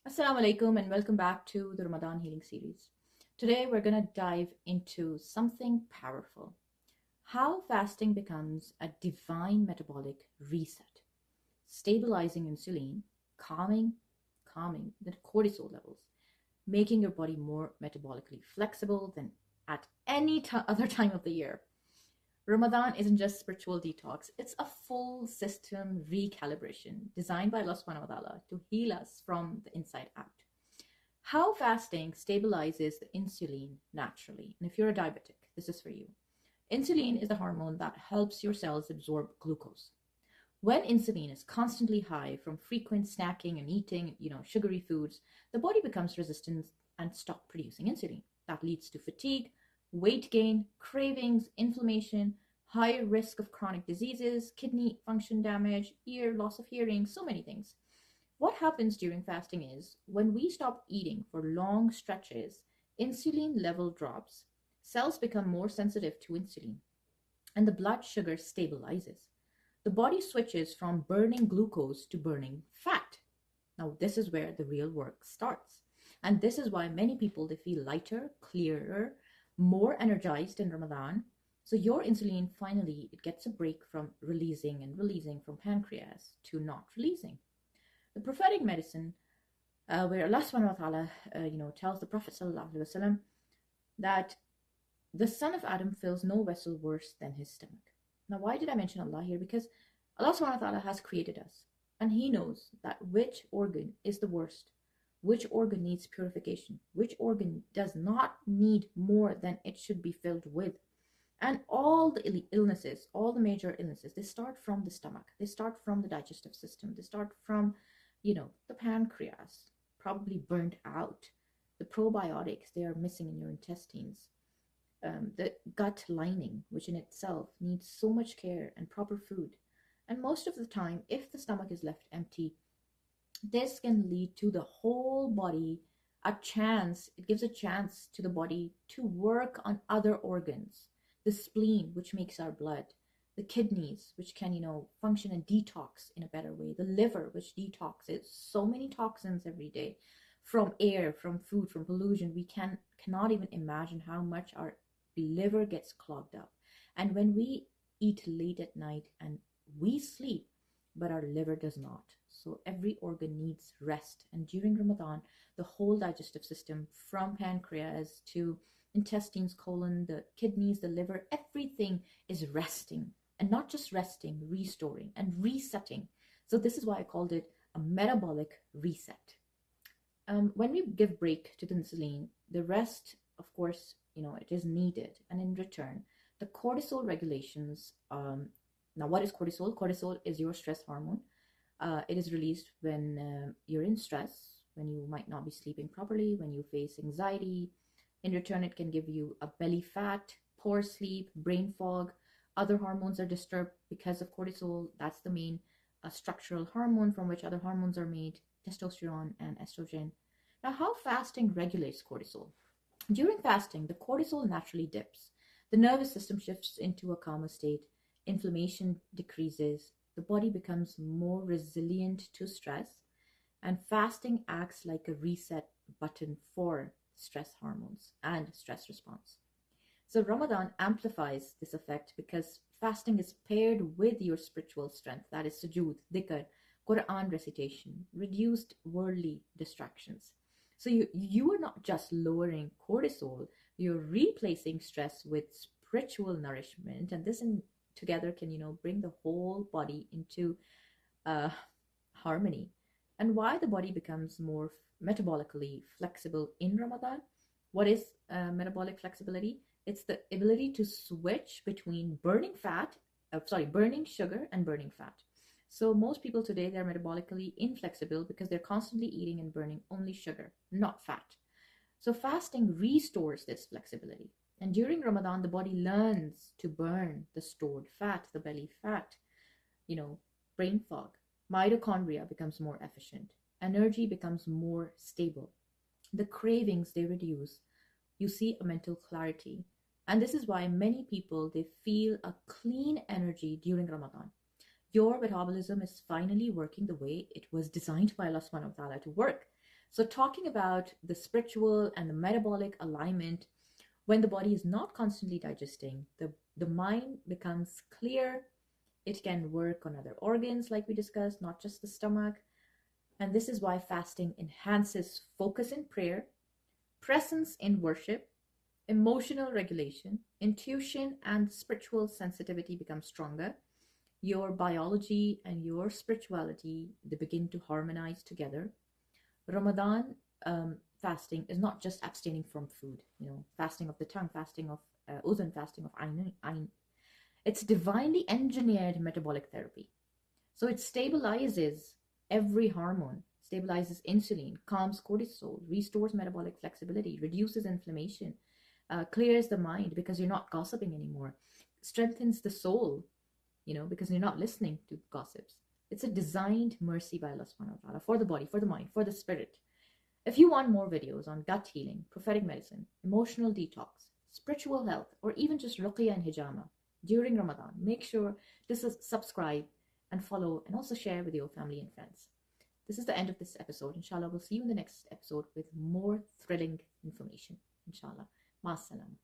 Assalamu alaikum and welcome back to the Ramadan healing series. Today we're going to dive into something powerful. How fasting becomes a divine metabolic reset, stabilizing insulin, calming the cortisol levels, making your body more metabolically flexible than at any other time of the year. Ramadan isn't just spiritual detox, it's a full system recalibration designed by Allah subhanahu wa ta'ala to heal us from the inside out. How fasting stabilizes the insulin naturally. And if you're a diabetic, this is for you. Insulin is the hormone that helps your cells absorb glucose. When insulin is constantly high from frequent snacking and eating, sugary foods, the body becomes resistant and stops producing insulin. That leads to fatigue, weight gain, cravings, inflammation, higher risk of chronic diseases, kidney function damage, loss of hearing, so many things. What happens during fasting is when we stop eating for long stretches, insulin level drops, cells become more sensitive to insulin, and the blood sugar stabilizes. The body switches from burning glucose to burning fat. Now, this is where the real work starts. And this is why many people, they feel lighter, clearer, more energized in Ramadan. So your insulin finally, it gets a break from releasing from pancreas to not releasing. The prophetic medicine, where Allah subhanahu wa ta'ala, tells the Prophet sallallahu alaihi wasallam that the son of Adam fills no vessel worse than his stomach. Now, why did I mention Allah here? Because Allah subhanahu wa ta'ala has created us, and He knows that which organ is the worst, which organ needs purification, which organ does not need more than it should be filled with. And all the illnesses, all the major illnesses, they start from the stomach. They start from the digestive system. They start from, the pancreas, probably burnt out. The probiotics, they are missing in your intestines. The gut lining, which in itself needs so much care and proper food. And most of the time, if the stomach is left empty, this can lead to the whole body it gives a chance to the body to work on other organs. The spleen, which makes our blood, the kidneys, which can, function and detox in a better way, the liver, which detoxes so many toxins every day from air, from food, from pollution. We cannot even imagine how much our liver gets clogged up. And when we eat late at night and we sleep, but our liver does not. So every organ needs rest. And during Ramadan, the whole digestive system, from pancreas to intestines, colon, the kidneys, the liver, everything is resting. And not just resting, restoring and resetting. So this is why I called it a metabolic reset. When we give break to the insulin, the rest, of course, it is needed. And in return, the cortisol regulations. Now, what is cortisol? Cortisol is your stress hormone. It is released when you're in stress, when you might not be sleeping properly, when you face anxiety. In return, it can give you a belly fat, poor sleep, brain fog. Other hormones are disturbed because of cortisol. That's the main structural hormone from which other hormones are made, testosterone and estrogen. Now, how fasting regulates cortisol? During fasting, the cortisol naturally dips. The nervous system shifts into a calmer state. Inflammation decreases. The body becomes more resilient to stress. And fasting acts like a reset button for stress hormones and stress response. So Ramadan amplifies this effect because fasting is paired with your spiritual strength, that is sujood, dhikr, Quran recitation, reduced worldly distractions. So you are not just lowering cortisol, you're replacing stress with spiritual nourishment, and this together can bring the whole body into harmony. And why the body becomes more metabolically flexible in Ramadan? What is metabolic flexibility? It's the ability to switch between burning sugar and burning fat. So most people today, they're metabolically inflexible because they're constantly eating and burning only sugar, not fat. So fasting restores this flexibility. And during Ramadan, the body learns to burn the stored fat, the belly fat, brain fog. Mitochondria becomes more efficient. Energy becomes more stable. The cravings, they reduce. You see a mental clarity. And this is why many people, they feel a clean energy during Ramadan. Your metabolism is finally working the way it was designed by Allah subhanahu wa ta'ala to work. So talking about the spiritual and the metabolic alignment, when the body is not constantly digesting, the mind becomes clear. It can work on other organs, like we discussed, not just the stomach. And this is why fasting enhances focus in prayer, presence in worship, emotional regulation, intuition, and spiritual sensitivity become stronger. Your biology and your spirituality, they begin to harmonize together. Ramadan fasting is not just abstaining from food, fasting of the tongue, fasting of udhun, fasting of ayn. It's divinely engineered metabolic therapy. So it stabilizes every hormone, stabilizes insulin, calms cortisol, restores metabolic flexibility, reduces inflammation, clears the mind because you're not gossiping anymore, strengthens the soul, because you're not listening to gossips. It's a designed mercy by Allah subhanahu wa ta'ala for the body, for the mind, for the spirit. If you want more videos on gut healing, prophetic medicine, emotional detox, spiritual health, or even just ruqya and hijama during Ramadan, make sure to subscribe and follow and also share with your family and friends. This is the end of this episode. Inshallah, we'll see you in the next episode with more thrilling information. Inshallah. Ma salam.